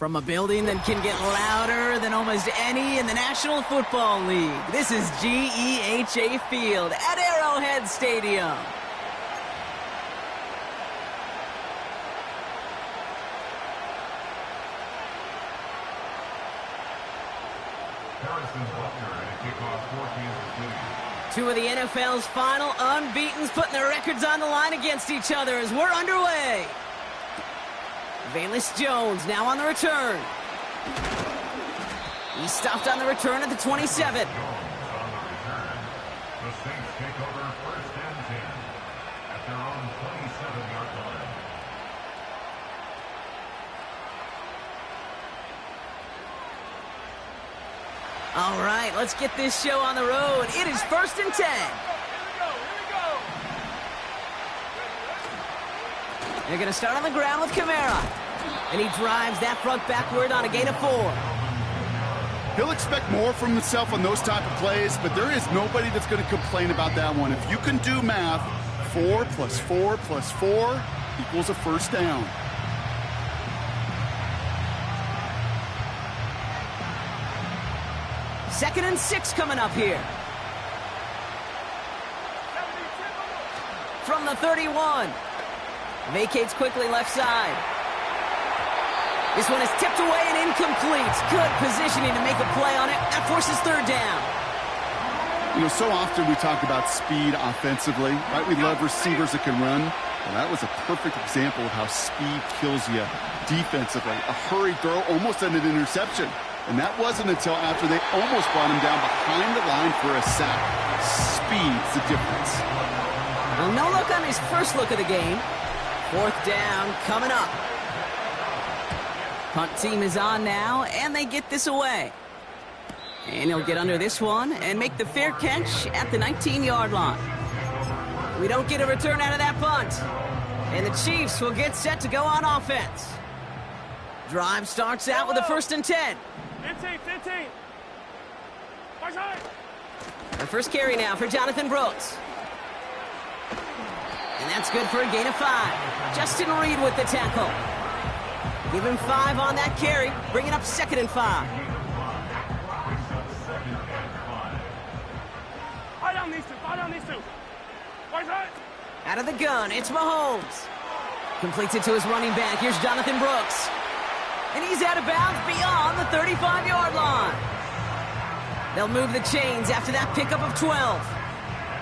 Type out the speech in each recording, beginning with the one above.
From a building that can get louder than almost any in the National Football League, this is GEHA Field at Arrowhead Stadium. Two of the NFL's final unbeatens putting their records on the line against each other as we're underway. Valus Jones now on the return. He stopped on the return at the 27. All right, let's get this show on the road. It is 1st and 10. They're going to start on the ground with Kamara. And he drives that front backward on a gain of 4. He'll expect more from himself on those type of plays, but there is nobody that's going to complain about that one. If you can do math, 4 plus 4 plus 4 equals a first down. Second and 6 coming up here. From the 31. Vacates quickly left side. This one is tipped away and incomplete. Good positioning to make a play on it. That forces 3rd down. You know, so often we talk about speed offensively, right? We love receivers that can run. Well, that was a perfect example of how speed kills you defensively. A hurried throw, almost an interception. And that wasn't until after they almost brought him down behind the line for a sack. Speed's the difference. Well, no look on his first look of the game. 4th down coming up. Punt team is on now, and they get this away. And he'll get under this one and make the fair catch at the 19-yard line. We don't get a return out of that punt. And the Chiefs will get set to go on offense. Drive starts out with a 1st and 10. 15. The first carry now for Jonathan Brooks. And that's good for a gain of 5. Justin Reed with the tackle. Give him 5 on that carry, bringing up 2nd and 5. Fire down these two. Out of the gun, it's Mahomes. Completes it to his running back. Here's Jonathan Brooks. And he's out of bounds beyond the 35-yard line. They'll move the chains after that pickup of 12.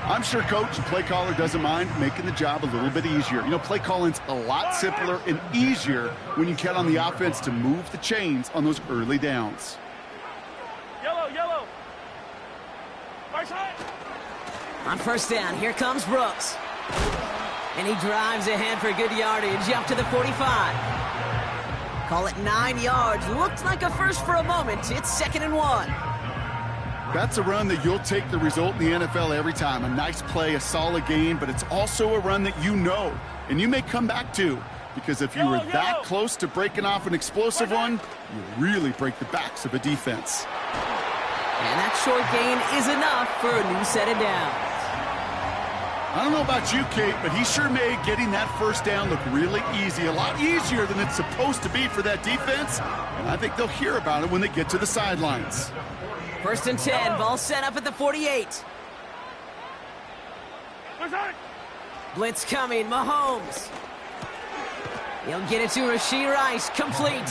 I'm sure coach and play caller doesn't mind making the job a little bit easier. You know, play calling's a lot simpler and easier when you count on the offense to move the chains on those early downs. Yellow. Right side. On 1st down, here comes Brooks. And he drives ahead for good yardage up to the 45. Call it 9 yards. Looked like a first for a moment. It's 2nd and 1. That's a run that you'll take the result in the NFL every time. A nice play, a solid gain, but it's also a run that you know, and you may come back to, because if you were that close to breaking off an explosive one, you really break the backs of a defense. And that short gain is enough for a new set of downs. I don't know about you, Kate, but he sure made getting that 1st down look really easy, a lot easier than it's supposed to be for that defense, and I think they'll hear about it when they get to the sidelines. 1st and 10, ball set up at the 48. Blitz coming, Mahomes. He'll get it to Rashee Rice, complete.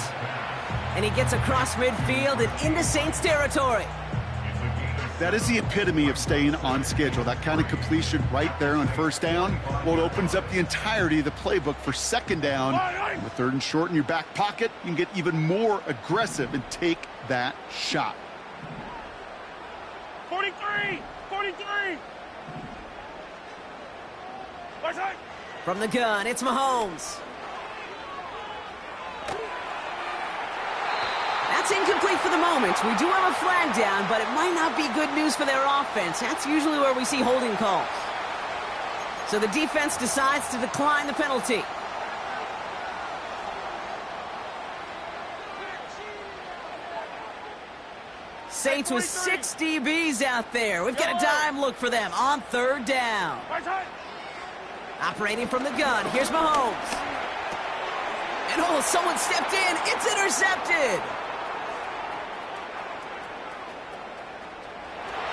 And he gets across midfield and into Saints territory. That is the epitome of staying on schedule. That kind of completion right there on 1st down. Well, it opens up the entirety of the playbook for 2nd down. And with 3rd and short in your back pocket, you can get even more aggressive and take that shot. 43. From the gun, it's Mahomes. That's incomplete for the moment. We do have a flag down, but it might not be good news for their offense. That's usually where we see holding calls. So the defense decides to decline the penalty. Saints with 6 DBs out there. We've got a dime look for them on 3rd down. Operating from the gun, here's Mahomes. And oh, someone stepped in. It's intercepted.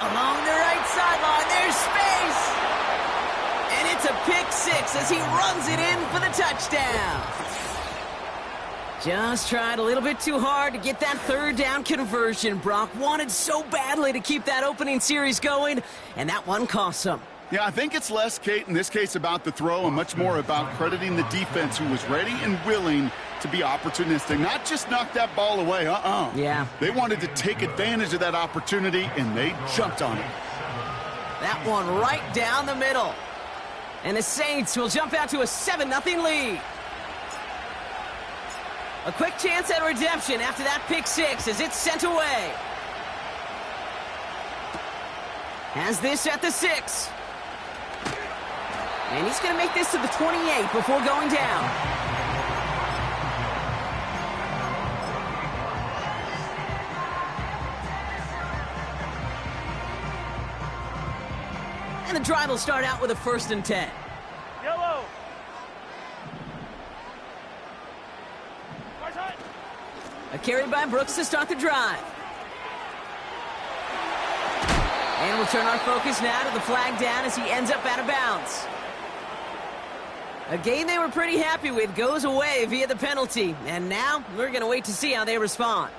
Along the right sideline, there's space. And it's a pick six as he runs it in for the touchdown. Just tried a little bit too hard to get that third down conversion. Brock wanted so badly to keep that opening series going, and that one cost him. Yeah, I think it's less, Kate, in this case about the throw and much more about crediting the defense who was ready and willing to be opportunistic. Not just knock that ball away, Yeah. They wanted to take advantage of that opportunity, and they jumped on it. That one right down the middle. And the Saints will jump out to a 7-0 lead. A quick chance at redemption after that pick six as it's sent away. Has this at the 6. And he's going to make this to the 28 before going down. And the drive will start out with a 1st and 10. Yellow. Right side. A carry by Brooks to start the drive. And we'll turn our focus now to the flag down as he ends up out of bounds. A game they were pretty happy with goes away via the penalty. And now we're going to wait to see how they respond.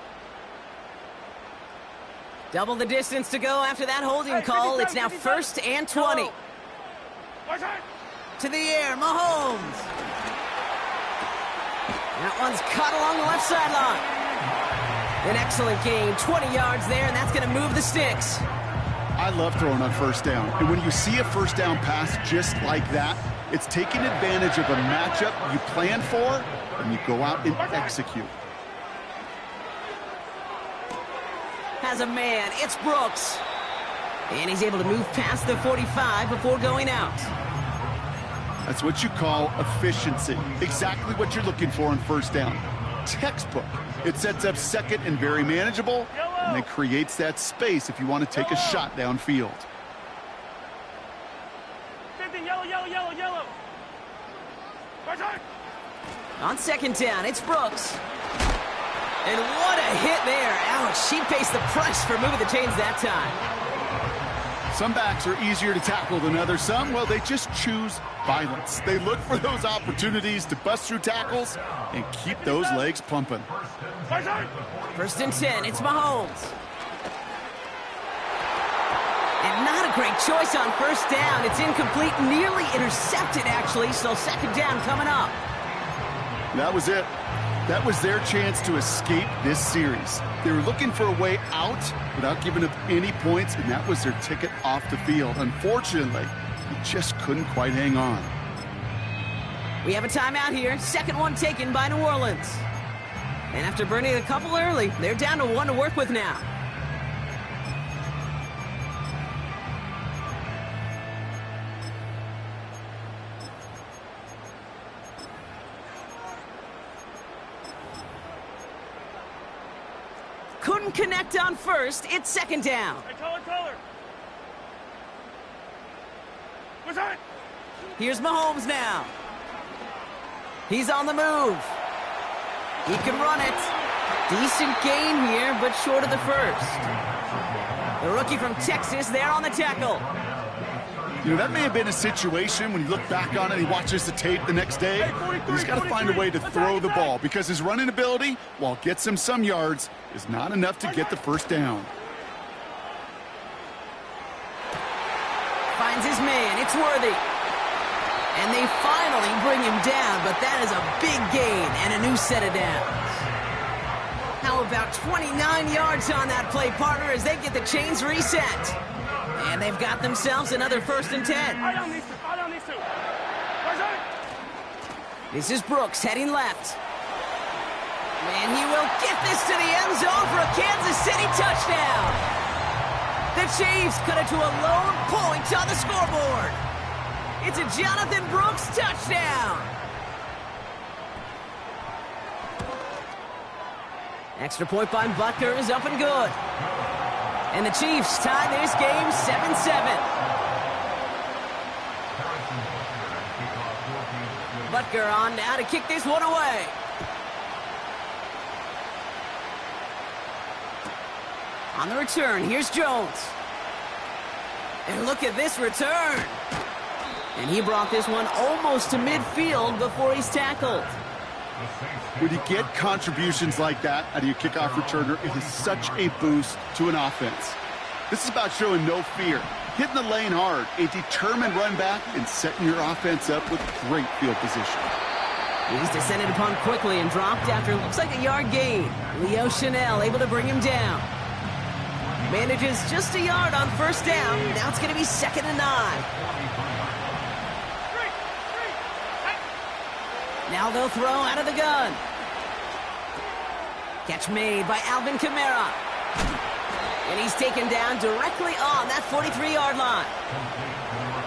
Double the distance to go after that holding call. It's now 1st and 20. Right side. To the air, Mahomes. That one's caught along the left sideline. An excellent gain, 20 yards there, and that's going to move the sticks. I love throwing on 1st down. And when you see a 1st down pass just like that, it's taking advantage of a matchup you plan for, and you go out and execute. Has a man, it's Brooks. And he's able to move past the 45 before going out. That's what you call efficiency. Exactly what you're looking for on 1st down. Textbook. It sets up 2nd and very manageable, and then creates that space if you want to take a shot downfield. 50, yellow. Right side. On 2nd down, it's Brooks. And what a hit there. Ouch, she pays the price for moving the chains that time. Some backs are easier to tackle than others. Some, well, they just choose violence. They look for those opportunities to bust through tackles and keep those legs pumping. Right side. 1st and 10, it's Mahomes. And not a great choice on 1st down. It's incomplete, nearly intercepted, actually, so 2nd down coming up. That was it. That was their chance to escape this series. They were looking for a way out without giving up any points, and that was their ticket off the field. Unfortunately, they just couldn't quite hang on. We have a timeout here. 2nd one taken by New Orleans. And after burning a couple early, they're down to 1 to work with now. Couldn't connect on 1st. It's 2nd down. Hey, color. Right side. Here's Mahomes now. He's on the move. He can run it. Decent gain here, but short of the 1st. The rookie from Texas there on the tackle. You know, that may have been a situation when you look back on it and he watches the tape the next day. He's got to find a way to throw the ball because his running ability, while it gets him some yards, is not enough to get the 1st down. Finds his man. It's Worthy. And they finally bring him down, but that is a big gain and a new set of downs. How about 29 yards on that play, partner, as they get the chains reset. And they've got themselves another 1st and 10. Eye on these two. Right side. This is Brooks heading left. And he will get this to the end zone for a Kansas City touchdown. The Chiefs cut it to a lone point on the scoreboard. It's a Jonathan Brooks touchdown. Extra point by Butker is up and good. And the Chiefs tie this game 7-7. Butker on now to kick this one away. On the return, here's Jones. And look at this return. And he brought this one almost to midfield before he's tackled. When you get contributions like that out of your kickoff returner, it is such a boost to an offense. This is about showing no fear, hitting the lane hard, a determined run back, and setting your offense up with great field position. He's descended upon quickly and dropped after it looks like a yard gain. Leo Chanel able to bring him down. Manages just a yard on first down. Now it's going to be 2nd and 9. Now they'll throw out of the gun. Catch made by Alvin Kamara. And he's taken down directly on that 43-yard line.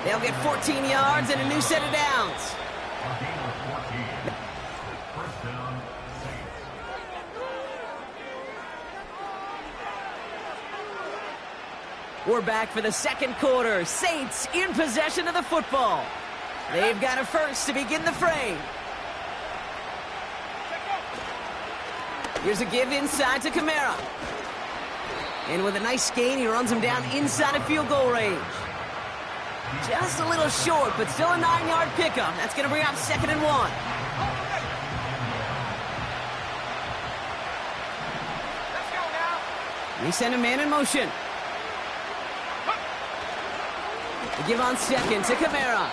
They'll get 14 yards and a new set of downs. We're back for the second quarter. Saints in possession of the football. They've got a first to begin the frame. Here's a give inside to Kamara. And with a nice gain, he runs him down inside of field goal range. Just a little short, but still a 9-yard pickup. That's going to bring up 2nd and 1. Let's go now. They send a man in motion. They give on 2nd to Kamara.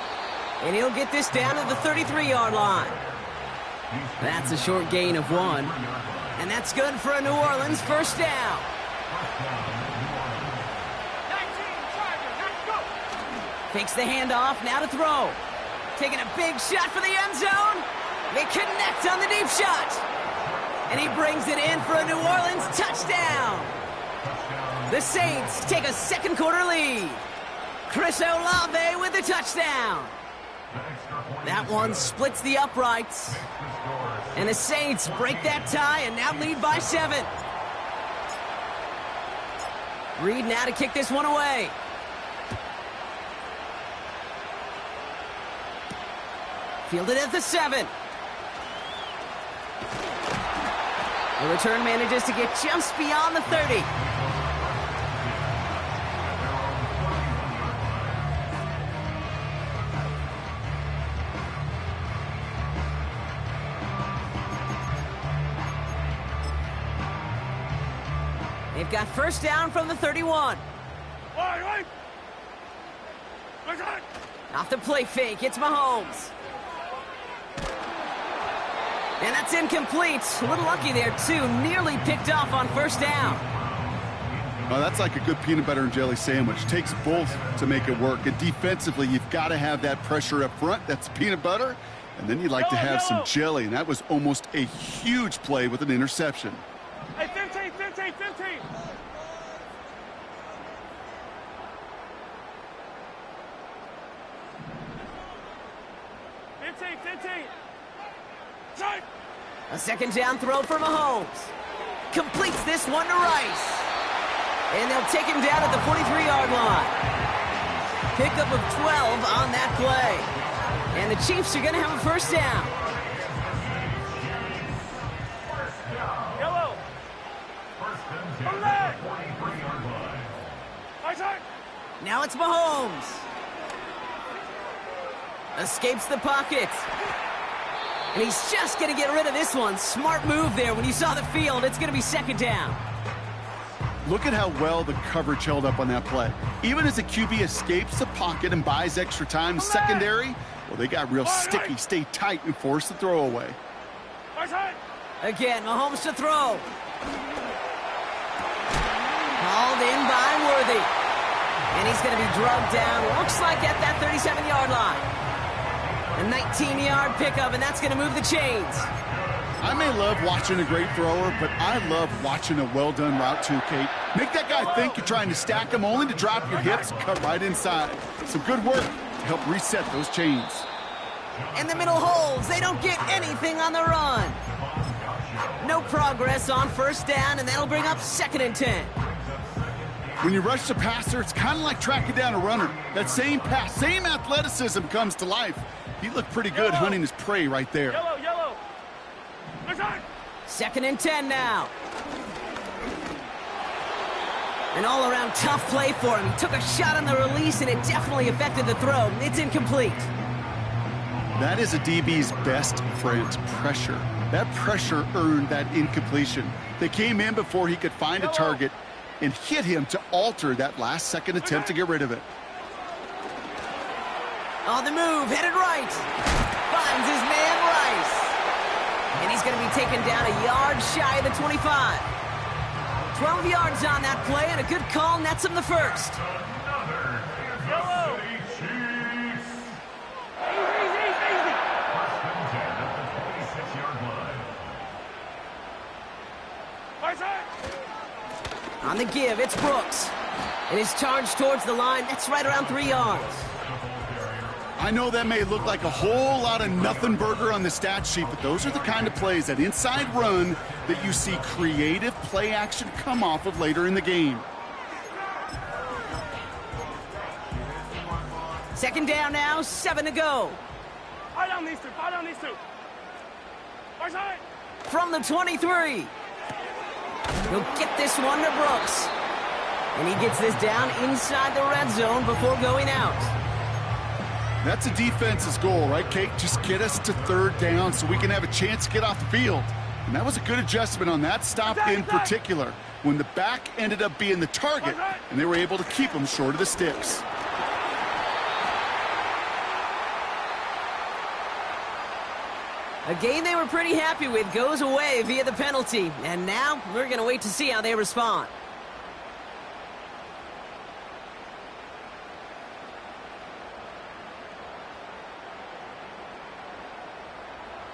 And he'll get this down to the 33-yard line. That's a short gain of 1. And that's good for a New Orleans first down. 19, Charger, let's go. Takes the handoff, now to throw. Taking a big shot for the end zone. They connect on the deep shot. And he brings it in for a New Orleans touchdown. The Saints take a second quarter lead. Chris Olave with the touchdown. That one splits the uprights. And the Saints break that tie and now lead by 7. Reed now to kick this one away. Fielded at the 7. The return manages to get just beyond the 30. They've got first down from the 31. Right. Off the play fake, it's Mahomes. And that's incomplete. A little lucky there, too. Nearly picked off on first down. Oh, that's like a good peanut butter and jelly sandwich. Takes both to make it work. And defensively, you've got to have that pressure up front. That's peanut butter. And then you'd like to have some jelly. And that was almost a huge play with an interception. Hey, 15. 15. Shot. A second down throw for Mahomes. Completes this one to Rice. And they'll take him down at the 43-yard line. Pickup of 12 on that play. And the Chiefs are going to have a first down. Yellow. Now it's Mahomes. Escapes the pocket. And he's just going to get rid of this one. Smart move there when you saw the field. It's going to be second down. Look at how well the coverage held up on that play. Even as the QB escapes the pocket and buys extra time secondary, well, they got real sticky, stay tight, and force the throw away. Again, Mahomes to throw. Hauled in by Worthy. And he's going to be drugged down, looks like at that 37-yard line. A 19-yard pickup, and that's going to move the chains. I may love watching a great thrower, but I love watching a well-done route too, Kate. Make that guy think you're trying to stack him only to drop your hips, cut right inside. Some good work to help reset those chains. And the middle holds. They don't get anything on the run. No progress on first down, and that'll bring up 2nd and 10. When you rush the passer, it's kind of like tracking down a runner. That same pass, same athleticism comes to life. He looked pretty good hunting his prey right there. Yellow. 2nd and 10 now. An all-around tough play for him. He took a shot on the release, and it definitely affected the throw. It's incomplete. That is a DB's best friend, pressure. That pressure earned that incompletion. They came in before he could find a target and hit him to alter that last-second attempt to get rid of it. On the move, headed right. Finds his man Rice. And he's going to be taken down a yard shy of the 25. 12 yards on that play, and a good call nets him the first. Yellow. On the give, it's Brooks. And his charge towards the line, that's right around 3 yards. I know that may look like a whole lot of nothing burger on the stat sheet, but those are the kind of plays, that inside run, that you see creative play action come off of later in the game. Second down now, 7 to go. Fire down these two. Fire down these two. Far side. From the 23. He'll get this one to Brooks. And he gets this down inside the red zone before going out. That's a defense's goal, right, Kate? Just get us to third down so we can have a chance to get off the field. And that was a good adjustment on that stop in particular, when the back ended up being the target, and they were able to keep him short of the sticks. A game they were pretty happy with goes away via the penalty. And now we're going to wait to see how they respond.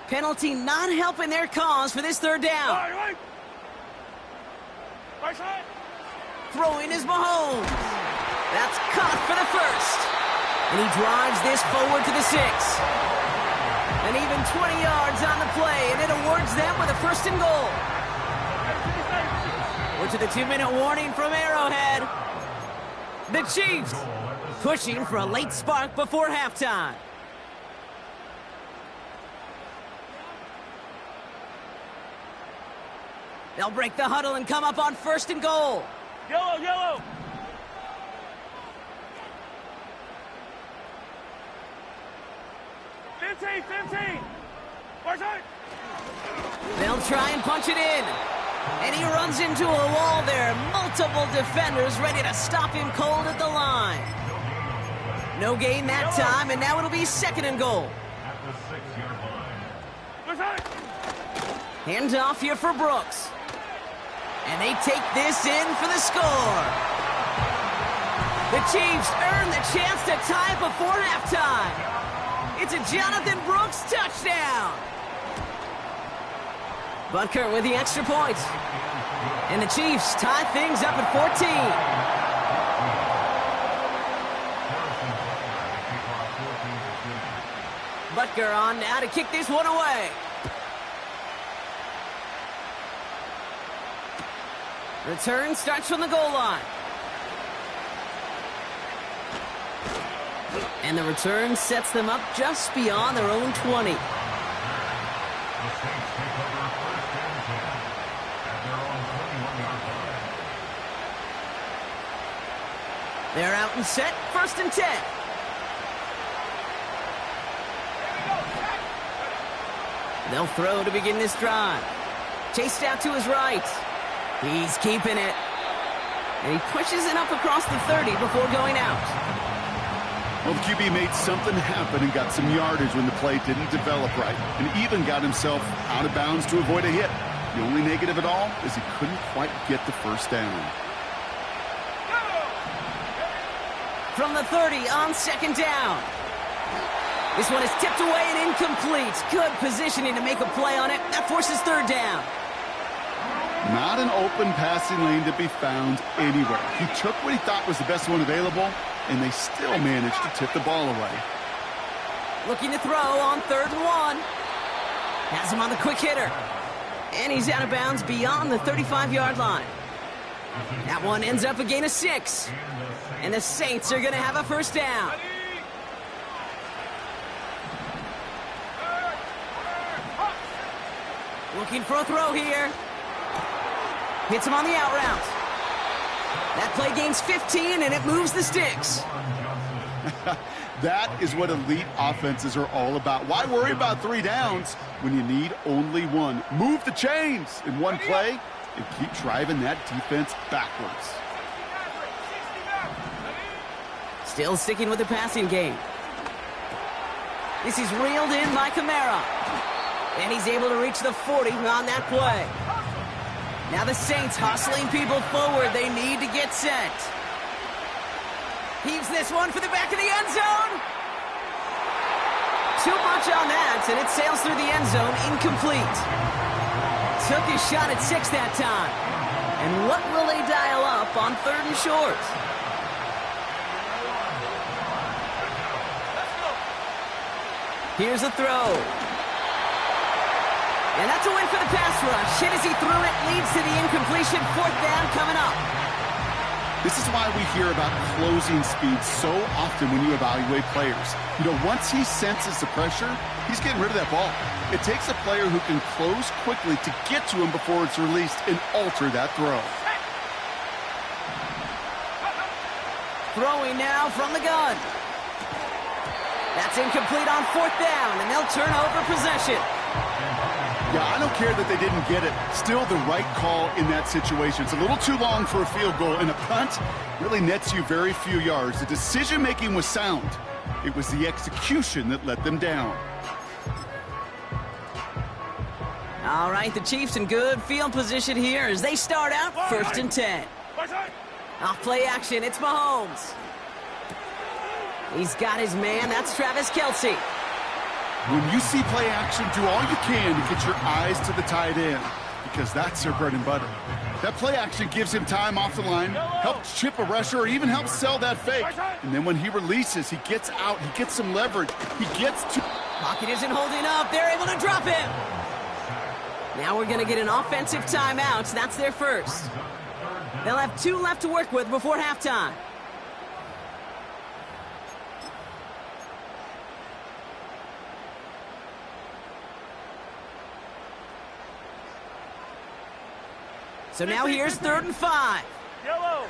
Penalty not helping their cause for this third down. Right. Far side. Throwing is Mahomes. That's caught for the first. And he drives this forward to the 6. And even 20 yards on the play, and it awards them with a first and goal. We're to the 2-minute warning from Arrowhead. The Chiefs pushing for a late spark before halftime. They'll break the huddle and come up on first and goal. Yellow. Fifteen. Far side. They'll try and punch it in. And he runs into a wall there. Multiple defenders ready to stop him cold at the line. No gain that time, and now it'll be second and goal. At the 6-yard line. Far side. Hands off here for Brooks. And they take this in for the score. The Chiefs earn the chance to tie before halftime. It's a Jonathan Brooks touchdown. Butker with the extra point. And the Chiefs tie things up at 14. Butker on now to kick this one away. Return starts from the goal line. And the return sets them up just beyond their own 20. They're out and set, first and 10. They'll throw to begin this drive. Chased out to his right. He's keeping it. And he pushes it up across the 30 before going out. Well, the QB made something happen and got some yardage when the play didn't develop right, and even got himself out of bounds to avoid a hit. The only negative at all is he couldn't quite get the first down. From the 30 on second down. This one is tipped away and incomplete. Good positioning to make a play on it. That forces third down. Not an open passing lane to be found anywhere. He took what he thought was the best one available, and they still managed to tip the ball away. Looking to throw on 3rd and 1. Has him on the quick hitter. And he's out of bounds beyond the 35-yard line. That one ends up a gain of 6. And the Saints are going to have a first down. Looking for a throw here. Hits him on the out route. That play gains 15, and it moves the sticks. That is what elite offenses are all about. Why worry about 3 downs when you need only 1? Move the chains in one play and keep driving that defense backwards. Still sticking with the passing game. This is reeled in by Kamara. And he's able to reach the 40 on that play. Now the Saints hustling people forward. They need to get set. Heaves this one for the back of the end zone. Too much on that, and it sails through the end zone, incomplete. Took his shot at 6 that time. And what will they dial up on 3rd and short? Here's a throw. And that's a win for the pass rush. Hit as he threw it, leads to the incompletion. 4th down coming up. This is why we hear about closing speed so often when you evaluate players. You know, once he senses the pressure, he's getting rid of that ball. It takes a player who can close quickly to get to him before it's released and alter that throw. Throwing now from the gun. That's incomplete on 4th down, and they'll turn over possession. Yeah, I don't care that they didn't get it. Still the right call in that situation. It's a little too long for a field goal, and a punt really nets you very few yards. The decision-making was sound. It was the execution that let them down. All right, the Chiefs in good field position here as they start out 1st and 10. Off play action, it's Mahomes. He's got his man, that's Travis Kelce. When you see play action, do all you can to get your eyes to the tight end, because that's their bread and butter. That play action gives him time off the line, helps chip a rusher, or even helps sell that fake. And then when he releases, he gets out, he gets some leverage, he gets to... Pocket isn't holding up, they're able to drop him. Now we're going to get an offensive timeout, that's their first. They'll have 2 left to work with before halftime. So now here's 3rd and 5. Yellow.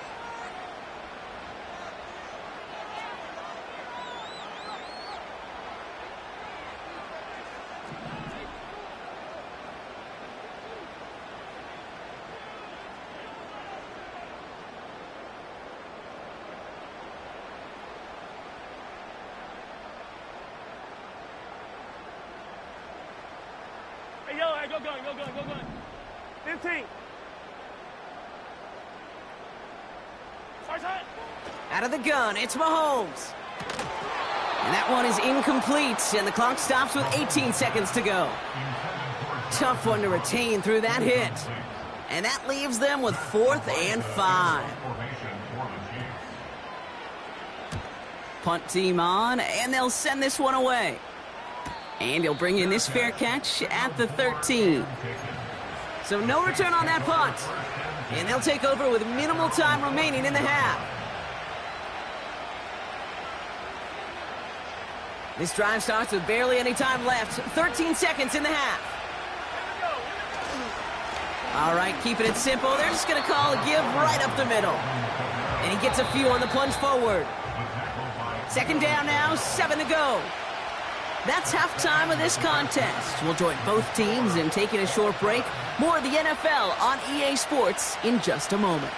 Hey, yellow, hey, go gun. 15. Out of the gun, it's Mahomes. And that one is incomplete, and the clock stops with 18 seconds to go. Tough one to retain through that hit. And that leaves them with 4th and 5. Punt team on, and they'll send this one away. And he'll bring in this fair catch at the 13. So no return on that punt. And they'll take over with minimal time remaining in the half. This drive starts with barely any time left. 13 seconds in the half. All right, keeping it simple. They're just going to call a give right up the middle. And he gets a few on the plunge forward. 2nd down now, 7 to go. That's halftime of this contest. We'll join both teams in taking a short break. More of the NFL on EA Sports in just a moment.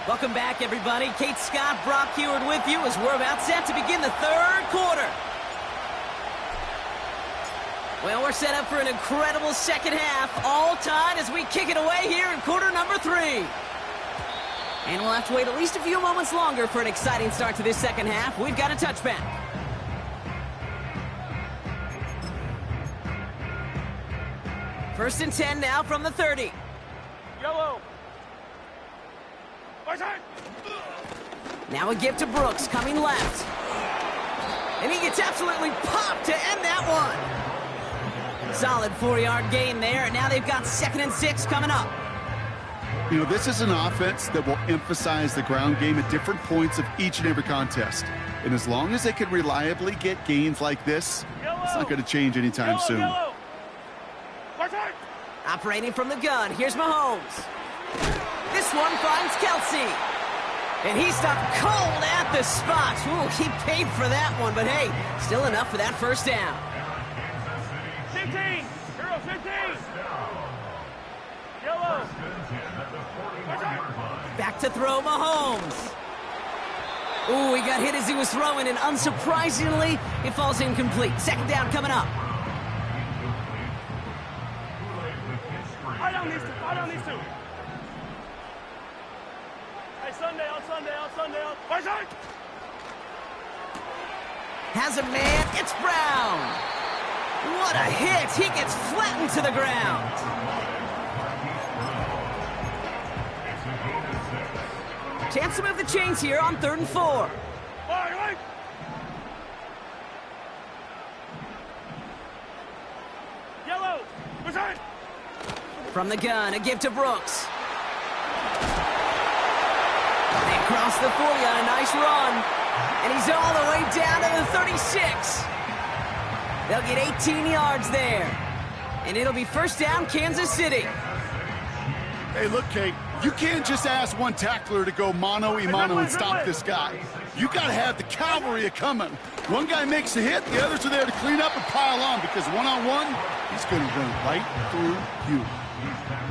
Welcome back, everybody. Kate Scott, Brock Heward with you as we're about set to begin the 3rd quarter. Well, we're set up for an incredible 2nd half, all tied as we kick it away here in quarter number 3. And we'll have to wait at least a few moments longer for an exciting start to this 2nd half. We've got a touchback. First and 10 now from the 30. Yellow. Now a give to Brooks, coming left. And he gets absolutely popped to end that one. Solid 4-yard gain there, and now they've got 2nd and 6 coming up. You know, this is an offense that will emphasize the ground game at different points of each and every contest. And as long as they can reliably get gains like this, it's not going to change anytime soon. Operating from the gun, here's Mahomes. This one finds Kelsey. And he stopped cold at the spot. Ooh, he paid for that one, but hey, still enough for that first down. 15. Hero 15. Yellow. Back to throw Mahomes. Ooh, he got hit as he was throwing, and unsurprisingly, it falls incomplete. Second down coming up. Fight on these two. Fight on these two. Hey, Sunday, on Sunday, on Sunday, on... Fight on! Has a man, it's Brown. What a hit. He gets flattened to the ground. Chance to move the chains here on 3rd and 4. Right. Yellow, return. From the gun, a give to Brooks. They cross the 40 on a nice run. And he's all the way down to the 36. They'll get 18 yards there. And it'll be first down, Kansas City. Hey, look, Kate, you can't just ask one tackler to go mano-a-mano and stop this guy. You got to have the cavalry coming. One guy makes a hit, the others are there to clean up and pile on, because one-on-one, he's going to run right through you.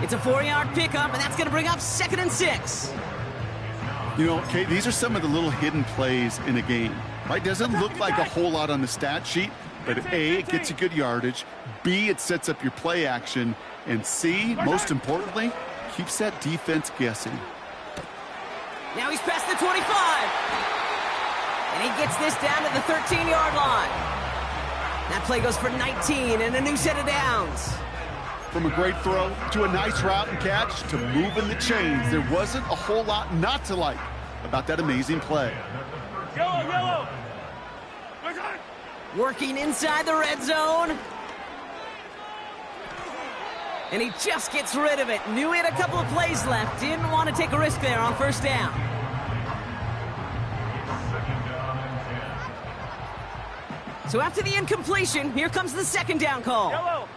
It's a 4-yard pickup, and that's going to bring up 2nd and 6. You know, Kate, these are some of the little hidden plays in a game, right? Doesn't look like a whole lot on the stat sheet, but A, it gets you good yardage, B, it sets up your play action, and C, most importantly, keeps that defense guessing. Now he's past the 25. And he gets this down to the 13-yard line. That play goes for 19 and a new set of downs. From a great throw to a nice route and catch to moving the chains, there wasn't a whole lot not to like about that amazing play. Yellow. Return. Working inside the red zone. And he just gets rid of it. Knew he had a couple of plays left. Didn't want to take a risk there on first down. So after the incompletion, here comes the second down call. Yellow.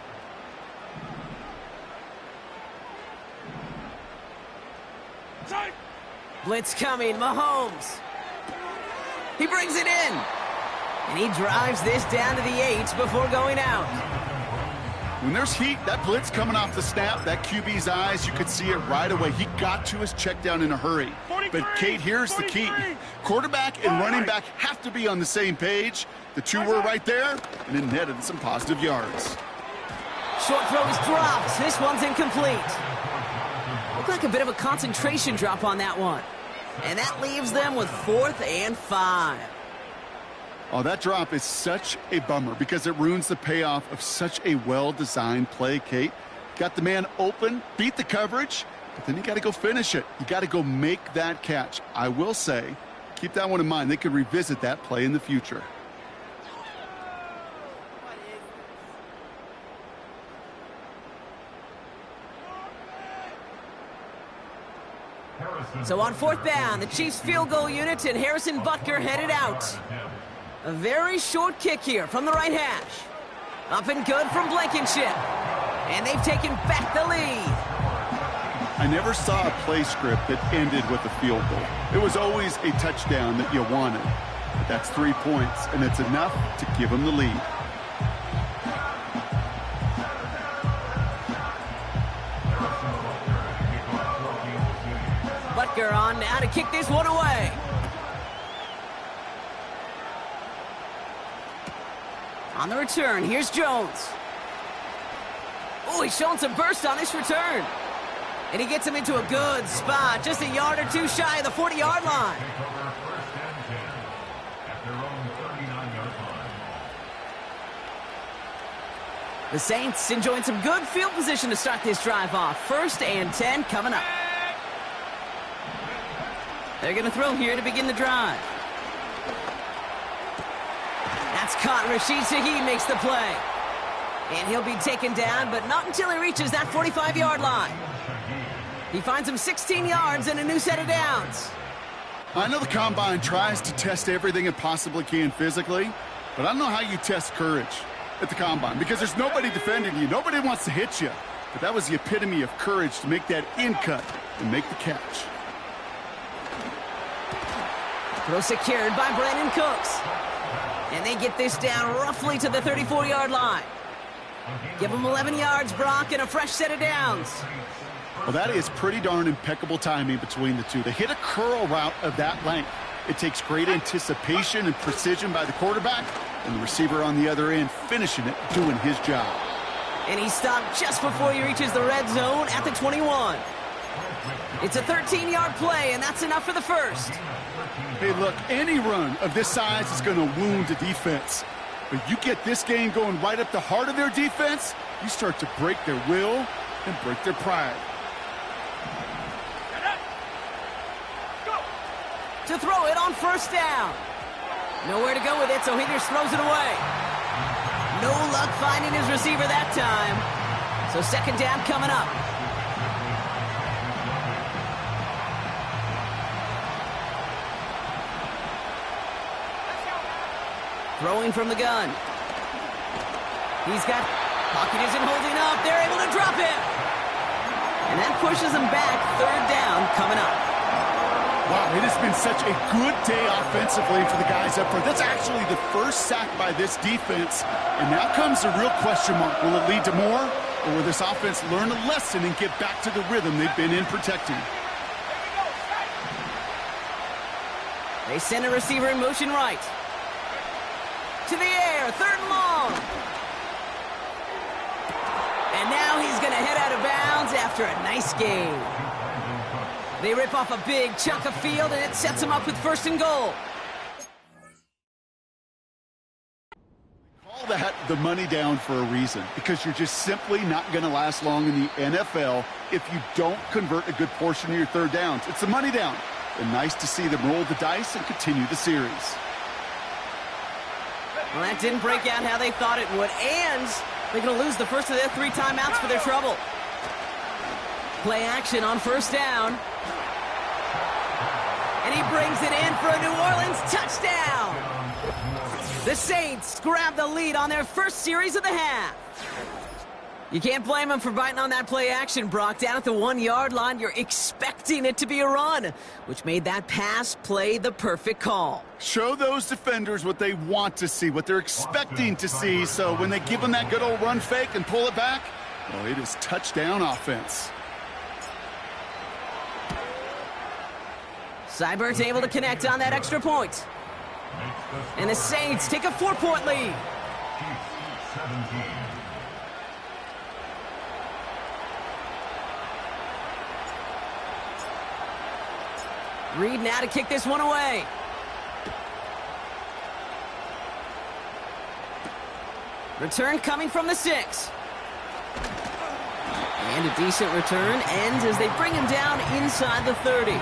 Return. Blitz coming, Mahomes. He brings it in. And he drives this down to the 8 before going out. When there's heat, that blitz coming off the snap, that QB's eyes, you could see it right away. He got to his check down in a hurry. But, Kate, here's the key. Quarterback and running back have to be on the same page. The two were right there, and it netted some positive yards. Short throw is dropped. This one's incomplete. Looked like a bit of a concentration drop on that one. And that leaves them with 4th and 5. Oh, that drop is such a bummer because it ruins the payoff of such a well-designed play, Kate. Got the man open, beat the coverage, but then you got to go finish it. You got to go make that catch. I will say, keep that one in mind. They could revisit that play in the future. So on 4th down, the Chiefs field goal unit and Harrison Butker headed out. A very short kick here from the right hash. Up and good from Blankenship. And they've taken back the lead. I never saw a play script that ended with a field goal. It was always a touchdown that you wanted. But that's 3 points, and it's enough to give them the lead. Butker on now to kick this one away. On the return, here's Jones. Oh, he's showing some burst on this return. And he gets him into a good spot, just a yard or two shy of the 40-yard line. The Saints enjoying some good field position to start this drive off. 1st and 10 coming up. They're going to throw here to begin the drive. That's caught. Rashid Shaheed makes the play. And he'll be taken down, but not until he reaches that 45-yard line. He finds him 16 yards and a new set of downs. I know the Combine tries to test everything it possibly can physically, but I don't know how you test courage at the Combine because there's nobody defending you. Nobody wants to hit you. But that was the epitome of courage to make that in cut and make the catch. Throw secured by Brandon Cooks. And they get this down roughly to the 34-yard line. Give them 11 yards, Brock, and a fresh set of downs. Well, that is pretty darn impeccable timing between the two. They hit a curl route of that length. It takes great anticipation and precision by the quarterback, and the receiver on the other end finishing it, doing his job. And he stopped just before he reaches the red zone at the 21. It's a 13-yard play, and that's enough for the first. Hey, look, any run of this size is going to wound a defense. But you get this game going right up the heart of their defense, you start to break their will and break their pride. To throw it on first down. Nowhere to go with it, so he just throws it away. No luck finding his receiver that time. So second down coming up. Throwing from the gun. He's got... Pocket isn't holding up. They're able to drop him. And that pushes him back. Third down coming up. Wow, it has been such a good day offensively for the guys up front. That's actually the first sack by this defense. And now comes the real question mark. Will it lead to more? Or will this offense learn a lesson and get back to the rhythm they've been in protecting? They send a receiver in motion right. To the air, third and long. And now he's going to head out of bounds after a nice game. They rip off a big chunk of field, and it sets them up with first and goal. Call that the money down for a reason, because you're just simply not going to last long in the NFL if you don't convert a good portion of your third downs. It's the money down. And nice to see them roll the dice and continue the series. Well, that didn't break out how they thought it would, and they're going to lose the first of their 3 timeouts for their trouble. Play action on first down. And he brings it in for a New Orleans touchdown. The Saints grab the lead on their first series of the half. You can't blame them for biting on that play action, Brock. Down at the 1-yard line, you're expecting it to be a run, which made that pass play the perfect call. Show those defenders what they want to see, what they're expecting to see, so when they give them that good old run fake and pull it back, well, it is touchdown offense. Seibert's able to connect on that extra point. And the Saints take a 4-point lead. Reed now to kick this one away. Return coming from the 6. And a decent return ends as they bring him down inside the 30.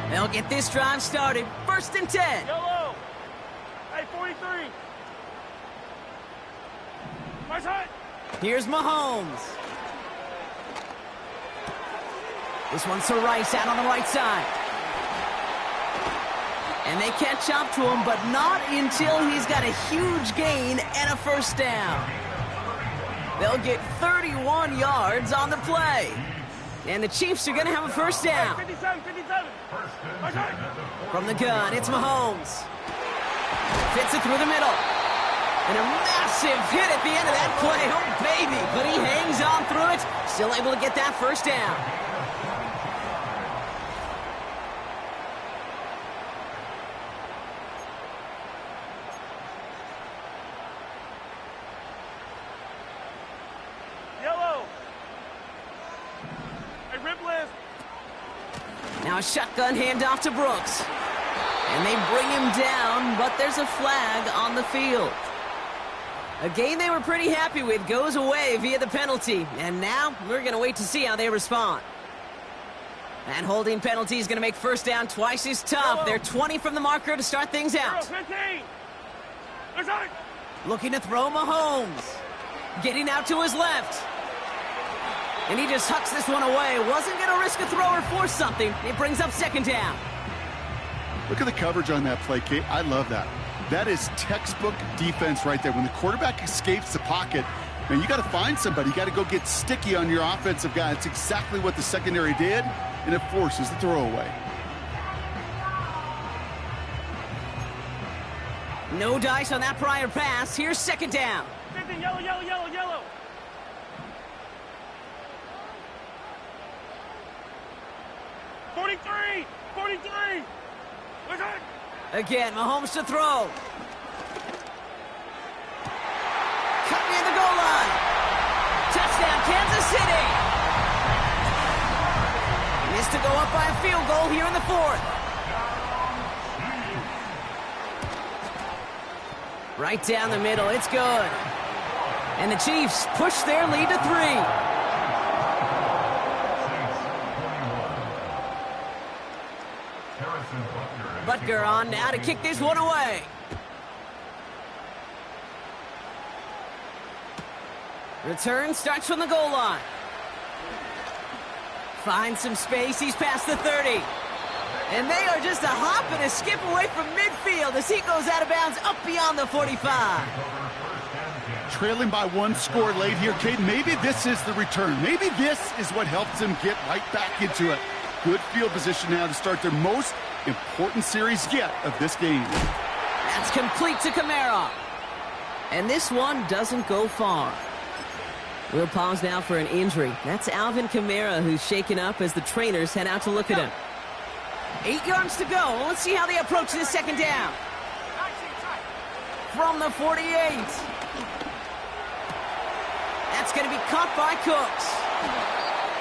They'll get this drive started. First and 10. Yellow. Hey, 43. My side. Here's Mahomes. This one's to Rice out on the right side. And they catch up to him, but not until he's got a huge gain and a first down. They'll get 31 yards on the play. And the Chiefs are going to have a first down. 57. My side. From the gun, it's Mahomes. Fits it through the middle. And a massive hit at the end of that play. Oh, baby. But he hangs on through it. Still able to get that first down. Yellow. Hey, rip list. Now a shotgun handoff to Brooks. And they bring him down, but there's a flag on the field. A game they were pretty happy with goes away via the penalty. And now we're going to wait to see how they respond. That holding penalty is going to make first down twice as tough. They're 20 from the marker to start things out. 15. My side. Looking to throw Mahomes. Getting out to his left. And he just hucks this one away. Wasn't going to risk a throw or force something. It brings up second down. Look at the coverage on that play, Kate. I love that. That is textbook defense right there. When the quarterback escapes the pocket, man, you got to find somebody. You got to go get sticky on your offensive guy. It's exactly what the secondary did, and it forces the throwaway. No dice on that prior pass. Here's second down. 15, yellow, yellow, yellow, yellow. 43, 43. Listen. Again, Mahomes to throw. Cut near the goal line. Touchdown, Kansas City. Missed to go up by a field goal here in the fourth. Right down the middle, it's good. And the Chiefs push their lead to 3. Butker on now to kick this one away. Return starts from the goal line. Finds some space, he's past the 30. And they are just a hop and a skip away from midfield as he goes out of bounds up beyond the 45. Trailing by 1 score late here, Kate. Maybe this is the return. Maybe this is what helps them get right back into it. Good field position now to start their most important series yet of this game. That's complete to Kamara. And this one doesn't go far. We'll pause now for an injury. That's Alvin Kamara who's shaken up as the trainers head out to look at him. 8 yards to go. Let's see how they approach this second down. From the 48. That's going to be caught by Cooks.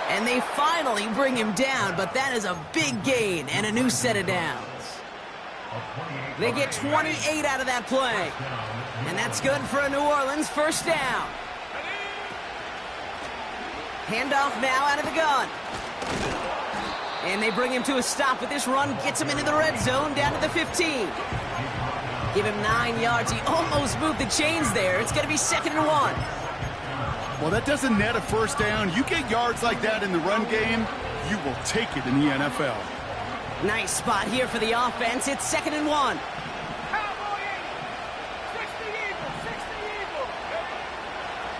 And they finally bring him down, but that is a big gain and a new set of downs. They get 28 out of that play. And that's good for a New Orleans first down. Handoff now out of the gun. And they bring him to a stop with this run, gets him into the red zone down to the 15. Give him 9 yards. He almost moved the chains there. It's going to be 2nd and 1. Well, that doesn't net a first down. You get yards like that in the run game, you will take it in the NFL. Nice spot here for the offense. It's 2nd and 1. Cowboy Eagle. 60 Eagle, 60 Eagle.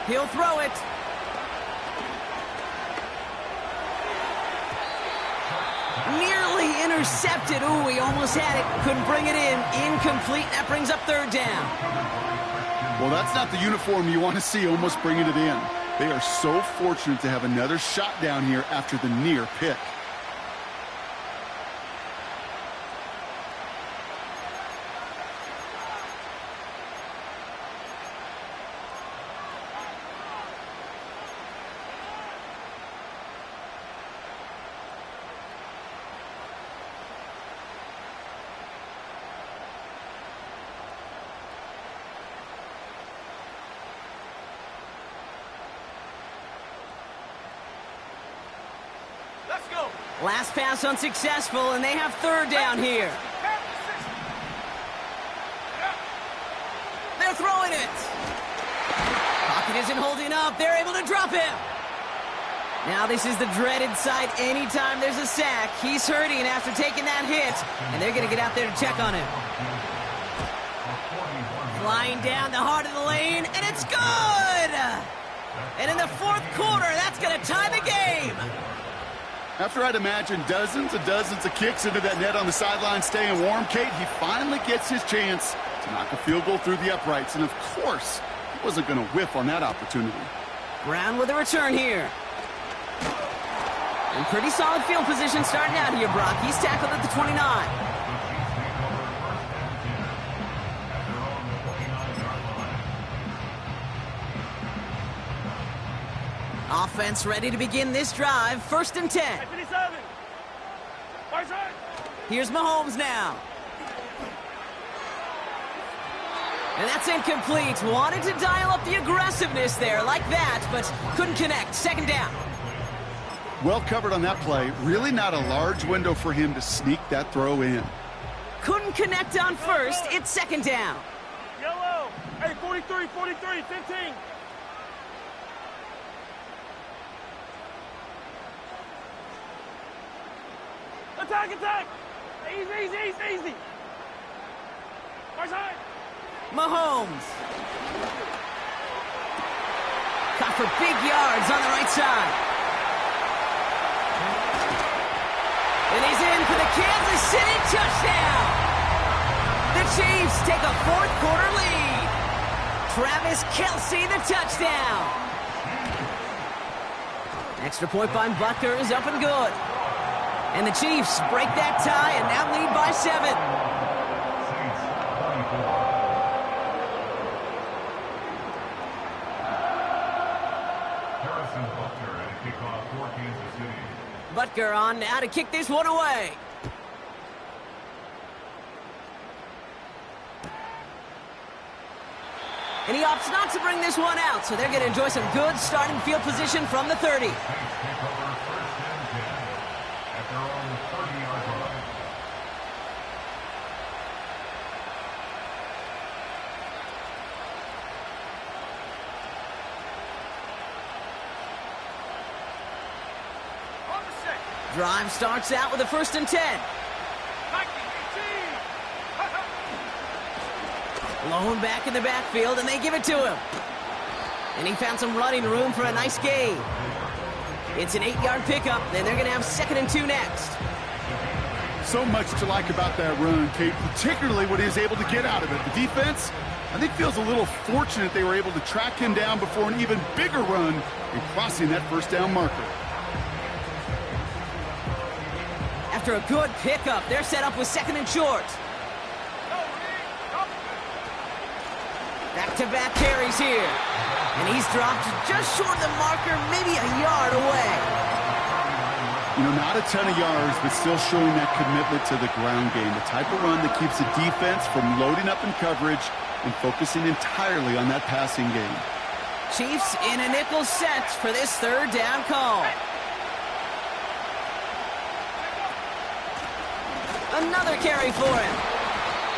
He'll throw it. Nearly intercepted. Ooh, he almost had it. Couldn't bring it in. Incomplete. That brings up 3rd down. Well, that's not the uniform you want to see almost bringing it in. They are so fortunate to have another shot down here after the near pick. Let's go. Last pass unsuccessful, and they have 3rd down here. They're throwing it. Pocket isn't holding up. They're able to drop him. Now this is the dreaded sight anytime there's a sack. He's hurting after taking that hit, and they're going to get out there to check on him. Flying down the heart of the lane, and it's good! And in the 4th quarter, that's going to tie the game. After I'd imagine dozens and dozens of kicks into that net on the sideline staying warm, Kate, he finally gets his chance to knock a field goal through the uprights. And, of course, he wasn't going to whiff on that opportunity. Brown with a return here. And pretty solid field position starting out here, Brock. He's tackled at the 29. Offense ready to begin this drive. 1st and 10. 57. Right side. Here's Mahomes now. And that's incomplete. Wanted to dial up the aggressiveness there like that, but couldn't connect. 2nd down. Well covered on that play. Really not a large window for him to sneak that throw in. Couldn't connect on 1st. It's 2nd down. Yellow. Hey, 43, 43, 15. Attack, attack! Easy, easy, easy, easy. Far side. Mahomes. Caught for big yards on the right side. And he's in for the Kansas City touchdown. The Chiefs take a fourth-quarter lead. Travis Kelce, the touchdown. Extra point by Butker is up and good. And the Chiefs break that tie and now lead by 7. Butker on now to kick this one away. And he opts not to bring this one out, so they're going to enjoy some good starting field position from the 30. Drive starts out with a 1st and 10. Lone back in the backfield, and they give it to him. And he found some running room for a nice gain. It's an 8-yard pickup, and they're going to have 2nd and 2 next. So much to like about that run, Kate, particularly what he was able to get out of it. The defense, I think, feels a little fortunate they were able to track him down before an even bigger run in crossing that 1st down marker. After a good pickup, they're set up with 2nd and short. Back-to-back carries here. And he's dropped just short of the marker, maybe a yard away. You know, not a ton of yards, but still showing that commitment to the ground game. The type of run that keeps the defense from loading up in coverage and focusing entirely on that passing game. Chiefs in a nickel set for this 3rd down call. Another carry for him.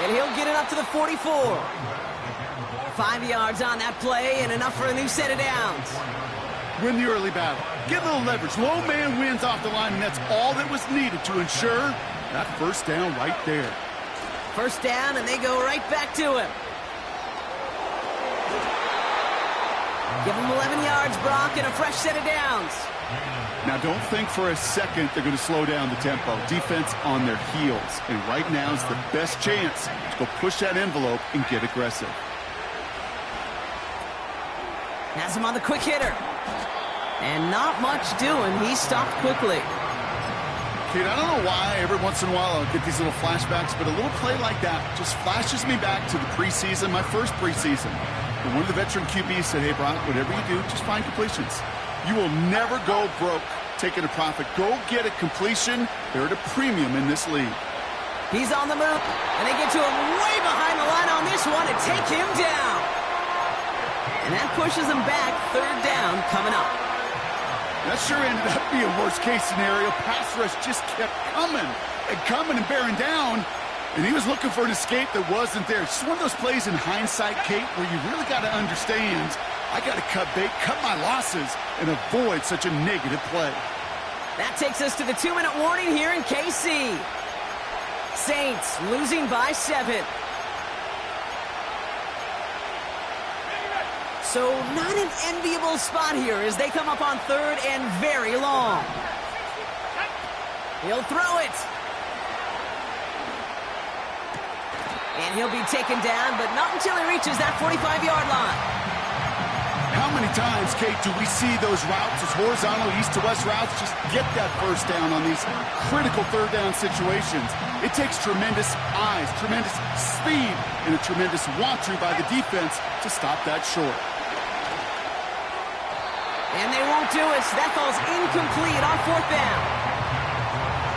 And he'll get it up to the 44. 5 yards on that play and enough for a new set of downs. Win the early battle. Get a little leverage. Low man wins off the line, and that's all that was needed to ensure that 1st down right there. 1st down, and they go right back to him. Give him 11 yards, Brock, and a fresh set of downs. Now, don't think for a second they're going to slow down the tempo. Defense on their heels. And right now is the best chance to go push that envelope and get aggressive. Has him on the quick hitter. And not much doing. He stopped quickly. Kate, I don't know why every once in a while I'll get these little flashbacks, but a little play like that just flashes me back to the preseason, my first preseason. And one of the veteran QBs said, hey, Brock, whatever you do, just find completions. You will never go broke taking a profit. Go get a completion. They're at a premium in this league. He's on the move, and they get to him way behind the line on this one and take him down. And that pushes him back. 3rd down coming up. That sure ended up being worst-case scenario. Pass rush just kept coming and bearing down. And he was looking for an escape that wasn't there. It's one of those plays in hindsight, Kate, where you really got to understand, I got to cut bait, cut my losses, and avoid such a negative play. That takes us to the 2-minute warning here in KC. Saints losing by 7. So not an enviable spot here as they come up on 3rd and very long. He'll throw it. And he'll be taken down, but not until he reaches that 45-yard line. How many times, Kate, do we see those routes, those horizontal east-to-west routes, just get that 1st down on these critical 3rd down situations? It takes tremendous eyes, tremendous speed, and a tremendous want-to by the defense to stop that short. And they won't do it. That fall's incomplete on 4th down.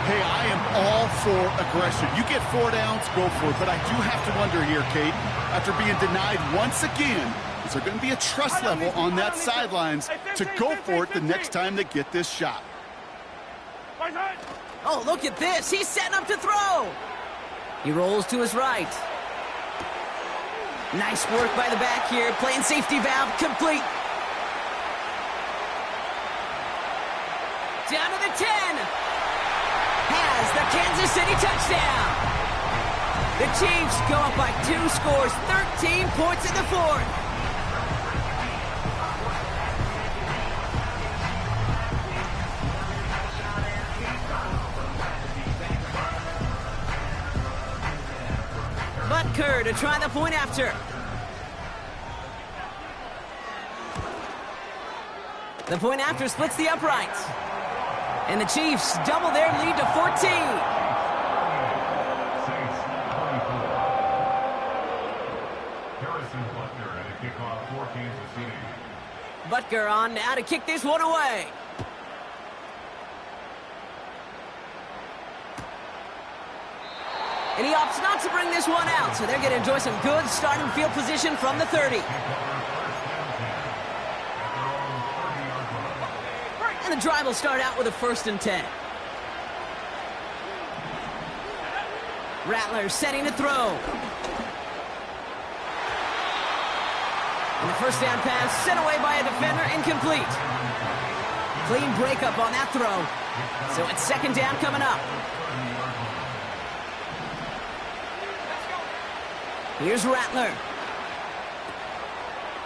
Hey, I am all for aggression. You get 4 downs, go for it. But I do have to wonder here, Kate, after being denied once again, is there going to be a trust level on that sidelines to go for it the next time they get this shot? Oh, look at this. He's setting up to throw. He rolls to his right. Nice work by the back here. Playing safety valve complete. Down to the 10. Has the Kansas City touchdown. Chiefs go up by 2 scores, 13 points in the fourth. Butker to try the point after. The point after splits the uprights. And the Chiefs double their lead to 14. Butker on now to kick this one away. And he opts not to bring this one out, so they're going to enjoy some good starting field position from the 30. And the drive will start out with a 1st and 10. Rattler setting to throw. And the first down pass sent away by a defender, incomplete. Clean breakup on that throw. So it's 2nd down coming up. Here's Rattler.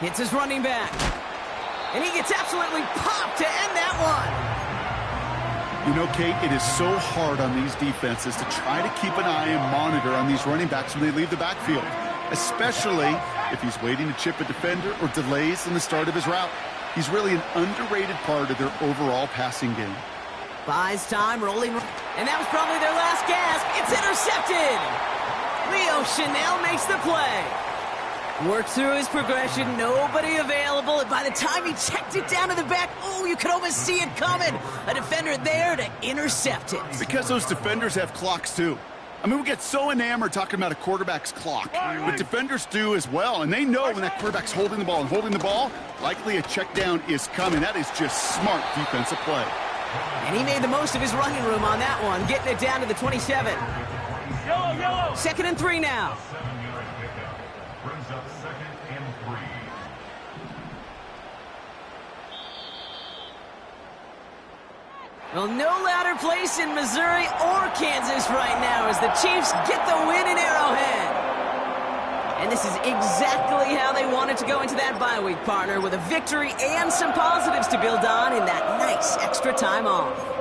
Hits his running back. And he gets absolutely popped to end that one. You know, Kate, it is so hard on these defenses to try to keep an eye and monitor on these running backs when they leave the backfield, especially if he's waiting to chip a defender or delays in the start of his route. He's really an underrated part of their overall passing game. Buys time, rolling. And that was probably their last gasp. It's intercepted. Leo Chanel makes the play. Worked through his progression, nobody available, and by the time he checked it down to the back, oh, you could almost see it coming. A defender there to intercept it. Because those defenders have clocks, too. I mean, we get so enamored talking about a quarterback's clock, but defenders do as well, and they know when that quarterback's holding the ball, likely a check down is coming. That is just smart defensive play. And he made the most of his running room on that one, getting it down to the 27. Yellow. 2nd and 3 now. Brings up 2nd and 3. Well, no louder place in Missouri or Kansas right now as the Chiefs get the win in Arrowhead. And this is exactly how they wanted to go into that bye week, partner, with a victory and some positives to build on in that nice extra time off.